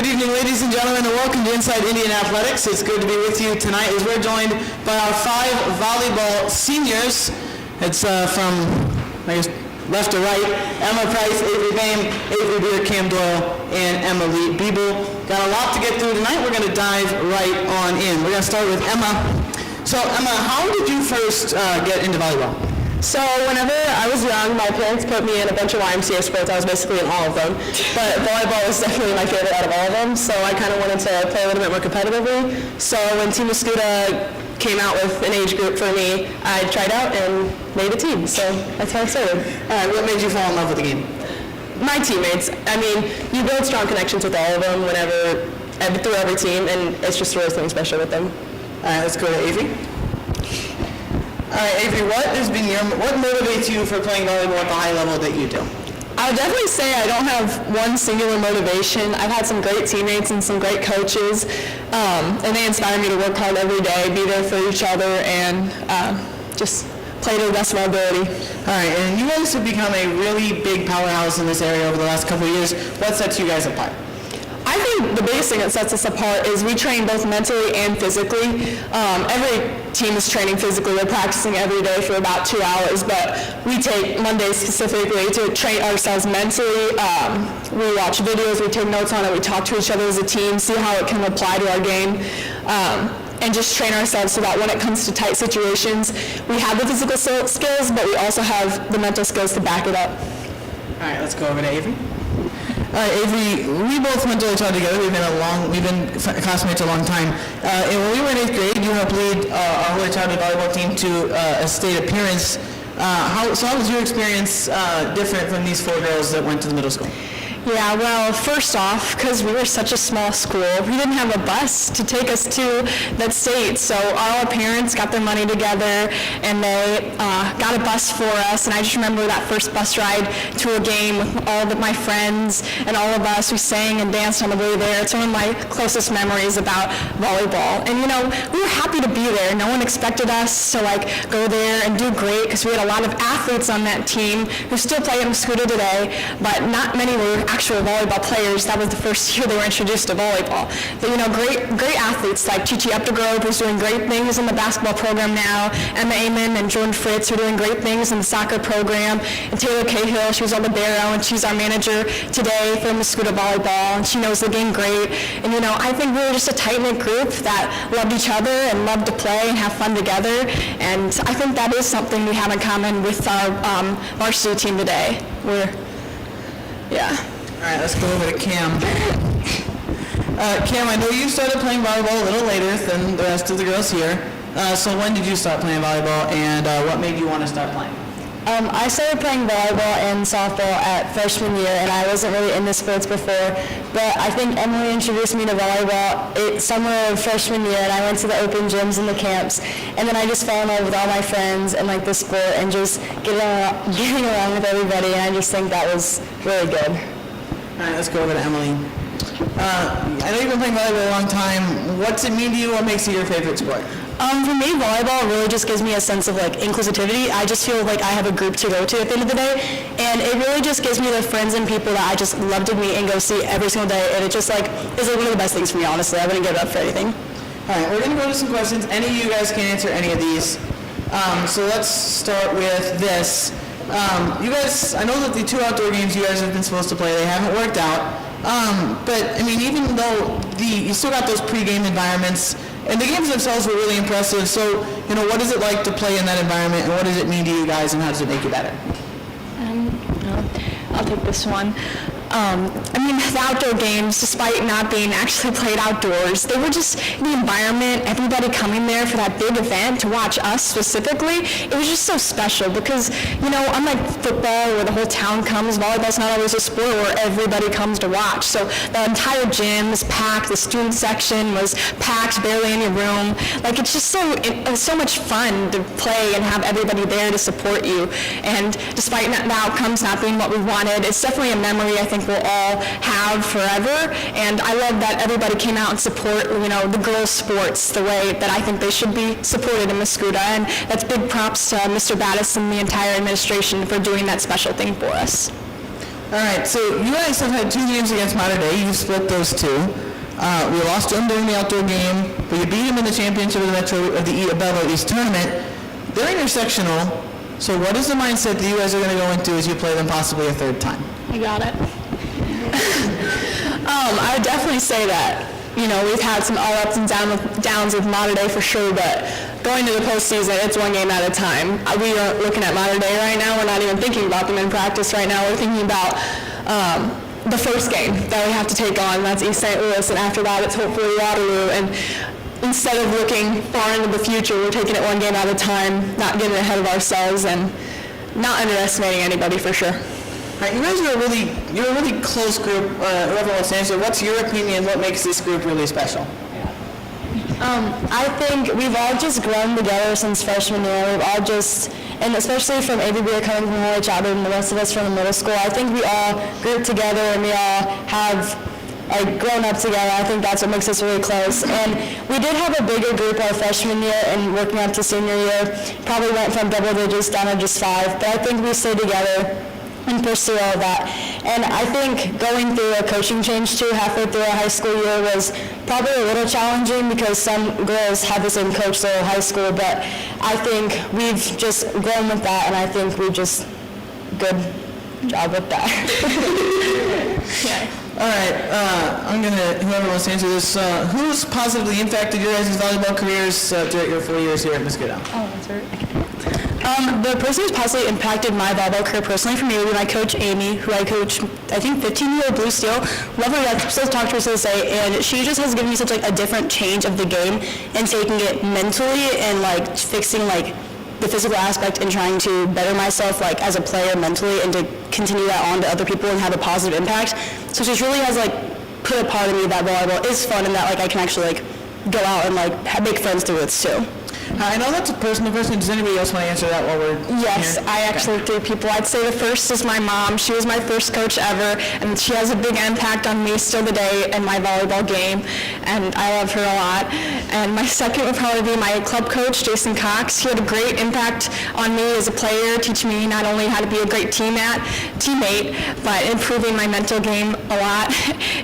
Good evening, ladies and gentlemen, and welcome to Inside Indian Athletics. It's good to be with you tonight as we're joined by our 5 volleyball seniors. It's from, I guess, left to right, Emma Price, Avery Boehm, Avery Beer, Cam Doyle, and Emily Biebel. Got a lot to get through tonight. We're going to dive right on in. We're going to start with Emma. So, Emma, how did you first get into volleyball? So whenever I was young, my parents put me in a bunch of YMCA sports. I was basically in all of them. But volleyball was definitely my favorite out of all of them, so I kind of wanted to play a little bit more competitively. So when Team Escuda came out with an age group for me, I tried out and made a team. So that's how I started. All right, what made you fall in love with the game? My teammates. I mean, you build strong connections with all of them through every team, and it's just really something special with them. All right, let's go to Avery. All right, Avery, what motivates you for playing volleyball at the high level that you do? I would definitely say I don't have one singular motivation. I've had some great teammates and some great coaches, and they inspire me to work hard every day, be there for each other, and just play to the best of my ability. All right, and you guys have become a really big powerhouse in this area over the last couple of years. What sets you guys apart? I think the biggest thing that sets us apart is we train both mentally and physically. Every team is training physically. We're practicing every day for about 2 hours, but we take Mondays specifically to train ourselves mentally. We watch videos, we take notes on it, we talk to each other as a team, see how it can apply to our game, and just train ourselves so that when it comes to tight situations, we have the physical skills, but we also have the mental skills to back it up. All right, let's go over to Avery. All right, Avery, we both went to Ottawa together. We've been classmates a long time. And when we were in 8th grade, you helped lead our Holy Child volleyball team to a state appearance. How was your experience different from these 4 girls that went to the middle school? Yeah, well, first off, because we were such a small school, we didn't have a bus to take us to that state, so all our parents got their money together and they got a bus for us, and I just remember that first bus ride to a game with all of my friends and all of us. We sang and danced on the way there. It's one of my closest memories about volleyball, and we were happy to be there. No one expected us to go there and do great, because we had a lot of athletes on that team who still play in Escuda today, but not many were actual volleyball players. That was the first year they were introduced to volleyball. But, great athletes like Chichi Updegrove, who's doing great things in the basketball program now, Emma Amon and Jordan Fritz, who are doing great things in the soccer program, and Taylor Cahill, she was on the Barrow, and she's our manager today for Escuda Volleyball, and she knows the game great. And, I think we were just a tight-knit group that loved each other and loved to play and have fun together, and I think that is something we have in common with our varsity team today. All right, let's go over to Cam. Cam, I know you started playing volleyball a little later than the rest of the girls here. So when did you start playing volleyball, and what made you want to start playing? I started playing volleyball and softball at freshman year, and I wasn't really into sports before, but I think Emily introduced me to volleyball summer of freshman year, and I went to the open gyms and the camps, and then I just fell in love with all my friends and the sport and just getting along with everybody, and I just think that was really good. All right, let's go over to Emily. I know you've been playing volleyball a long time. What's it mean to you? What makes it your favorite sport? For me, volleyball really just gives me a sense of inclusivity. I just feel like I have a group to go to at the end of the day, and it really just gives me the friends and people that I just love to meet and go see every single day, and it just is one of the best things for me, honestly. I wouldn't give it up for anything. All right, we're going to go to some questions. Any of you guys can answer any of these. So let's start with this. You guys, I know that the 2 outdoor games you guys have been supposed to play, they haven't worked out. But I mean, even though you still got those pre-game environments, and the games themselves were really impressive. So, what is it like to play in that environment, and what does it mean to you guys, and how does it make you better? I'll take this one. The outdoor games, despite not being actually played outdoors, they were just the environment, everybody coming there for that big event to watch us specifically. It was just so special because, unlike football where the whole town comes, volleyball's not always a sport where everybody comes to watch. So the entire gym was packed, the student section was packed, barely any room. It's just it was so much fun to play and have everybody there to support you. And despite the outcomes not being what we wanted, it's definitely a memory I think we'll all have forever, and I love that everybody came out and support, the girls' sports the way that I think they should be supported in Escuda, and that's big props to Mr. Battis and the entire administration for doing that special thing for us. All right, so you guys have had 2 games against Mater Dei. You split those 2. We lost to them during the outdoor game, but you beat them in the championship of the Belleville East tournament. They're in your sectional, so what is the mindset that you guys are going to go into as you play them possibly a 3rd time? I got it. I would definitely say that, we've had some all ups and downs with Mater Dei for sure, but going to the postseason, it's 1 game at a time. We are looking at Mater Dei right now. We're not even thinking about them in practice right now. We're thinking about the first game that we have to take on. That's East St. Louis, and after that, it's hopefully Waterloo. And instead of looking far into the future, we're taking it 1 game at a time, not getting ahead of ourselves, and not underestimating anybody for sure. All right, you guys are you're a really close group. Whoever wants to answer, what's your opinion? What makes this group really special? I think we've all just grown together since freshman year. We've all and especially from ABB coming from Holy Chapel and the rest of us from the middle school, I think we all grouped together and we all have grown up together. I think that's what makes us really close. And we did have a bigger group our freshman year and working up to senior year. Probably went from double digits down to just 5, but I think we stayed together and pursue all of that. And I think going through a coaching change too, halfway through our high school year was probably a little challenging because some girls had the same coach their whole high school, but I think we've just grown with that, and I think we just good job with that. All right, whoever wants to answer this, who's positively impacted your guys' volleyball careers throughout your 4 years here at Muscatine? Oh, that's right. The person who's positively impacted my volleyball career personally for me would be my coach Amy, who I coach, I think 15-year-old Blue Steel. Love her, I still talk to her to this day, and she just has given me such a different change of the game and taking it mentally and fixing the physical aspect and trying to better myself as a player mentally and to continue that on to other people and have a positive impact. So she really has put a part of me that volleyball is fun and that I can actually go out and make friends through it too. I know that's a personal question. Does anybody else want to answer that while we're Yes, here? I actually have 3 people. I'd say the first is my mom. She was my first coach ever, and she has a big impact on me still today in my volleyball game, and I love her a lot. And my second would probably be my club coach, Jason Cox. He had a great impact on me as a player, teaching me not only how to be a great teammate, but improving my mental game a lot.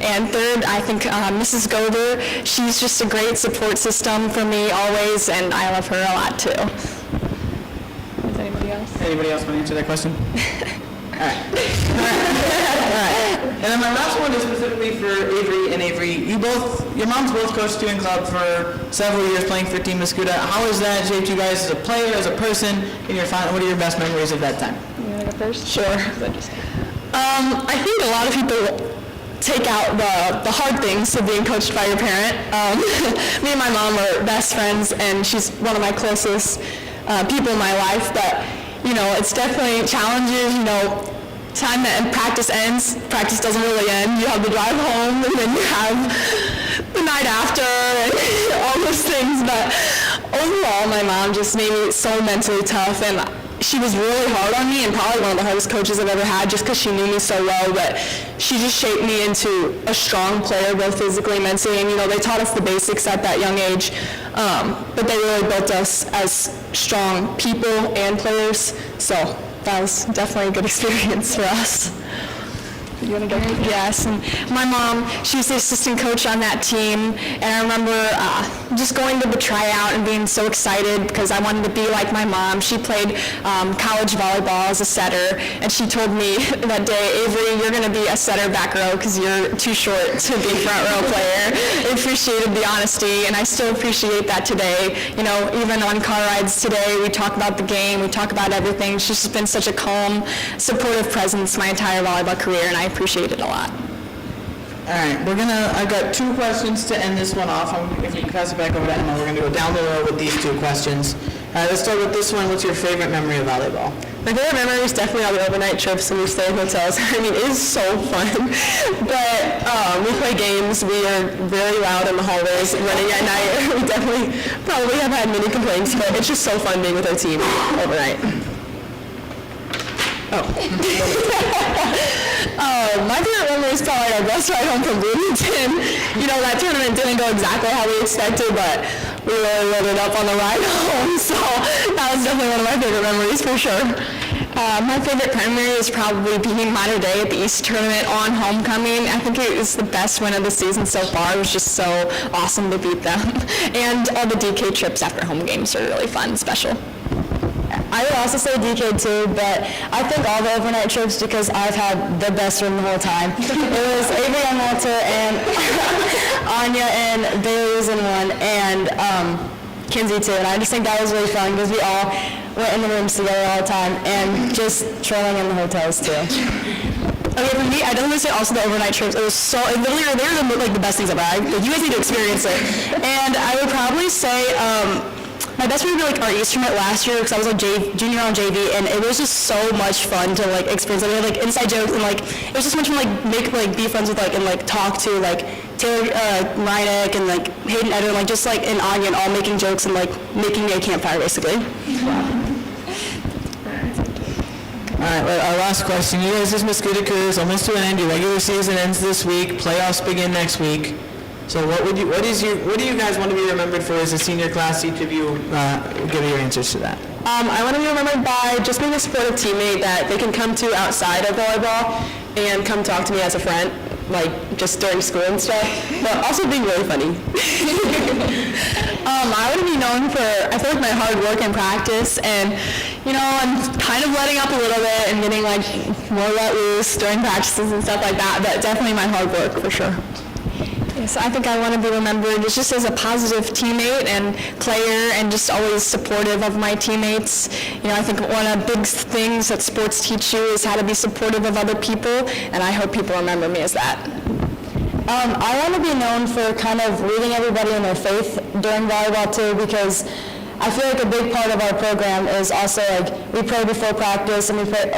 And third, I think Mrs. Gover. She's just a great support system for me always, and I love her a lot too. Is anybody else? Anybody else want to answer that question? All right. And then my last one is specifically for Avery and Avery. Your moms both coached you in club for several years playing for Team Muscuda. How has that shaped you guys as a player, as a person, in your what are your best memories of that time? You want to go first? Sure. I think a lot of people take out the hard things of being coached by your parent. Me and my mom are best friends, and she's one of my closest people in my life, but it's definitely challenges. Time that practice ends, practice doesn't really end. You have the drive home, and then you have the night after, and all those things, but overall my mom just made me so mentally tough, and she was really hard on me and probably one of the hardest coaches I've ever had just because she knew me so well, but she just shaped me into a strong player both physically and mentally, and they taught us the basics at that young age, but they really built us as strong people and players, so that was definitely a good experience for us. You want to go? Yes, and my mom, she was the assistant coach on that team, and I remember just going to the tryout and being so excited because I wanted to be like my mom. She played college volleyball as a setter, and she told me that day, Avery, you're going to be a setter back row because you're too short to be front row player. I appreciated the honesty, and I still appreciate that today. Even on car rides today, we talk about the game, we talk about everything. She's just been such a calm, supportive presence my entire volleyball career, and I appreciate it a lot. All right, I've got 2 questions to end this one off. If you can pass it back over to Emma, we're going to go down the road with these 2 questions. Let's start with this one. What's your favorite memory of volleyball? My favorite memory is definitely all the overnight trips and we stay in hotels. It is so fun. But we play games. We are very loud in the hallways running at night. We definitely probably have had many complaints, but it's just so fun being with our team overnight. My favorite memory is probably our bus ride home from Bloomington. That tournament didn't go exactly how we expected, but we really loaded up on the ride home, so that was definitely one of my favorite memories for sure. My favorite memory is probably being Minor Day at the East Tournament on homecoming. I think it was the best win of the season so far. It was just so awesome to beat them. And all the DK trips after home games are really fun and special. I would also say DK too, but I think all the overnight trips because I've had the best room the whole time. It was Avery and Walter and Anya and Bailey was in one and Kinsey too. And I just think that was really fun because we all went in the rooms together all the time and just trolling in the hotels too. Okay, for me, I definitely say also the overnight trips. It was so, it literally, they were the best things ever. You guys need to experience it. And I would probably say, my best friend would be our East tournament last year because I was junior on JV, and it was just so much fun to experience. We had inside jokes and it was just much fun be friends with and talk to Taylor Reineck and Hayden Eder and and Anya and all making jokes and making a campfire basically. All right, well, our last question. You guys, this Miss Goody is almost to an end. Your regular season ends this week. Playoffs begin next week. So what do you guys want to be remembered for as a senior class? Each of you give your answers to that. I want to be remembered by just being a supportive teammate that they can come to outside of volleyball and come talk to me as a friend, just during school and stuff, but also being really funny. I want to be known for, I feel my hard work and practice, and, I'm kind of letting up a little bit and getting, more let loose during practices and stuff like that, but definitely my hard work, for sure. Yes, I think I want to be remembered just as a positive teammate and player and just always supportive of my teammates. I think one of the big things that sports teach you is how to be supportive of other people, and I hope people remember me as that. I want to be known for kind of leading everybody in their faith during volleyball too, because I feel a big part of our program is also we pray before practice and we pray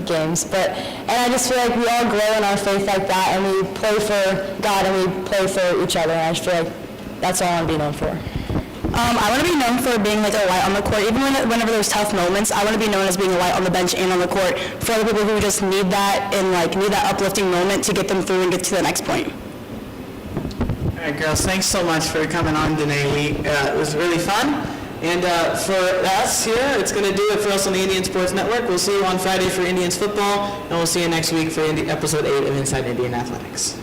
games, and I just feel we all grow in our faith like that, and we play for God and we play for each other, and I just feel that's all I want to be known for. I want to be known for being a light on the court. Even whenever there's tough moments, I want to be known as being a light on the bench and on the court for other people who just need that and need that uplifting moment to get them through and get to the next point. All right, girls, thanks so much for coming on today. It was really fun. And for us here, it's going to do it for us on the Indian Sports Network. We'll see you on Friday for Indians football, and we'll see you next week for episode 8 of Inside Indian Athletics.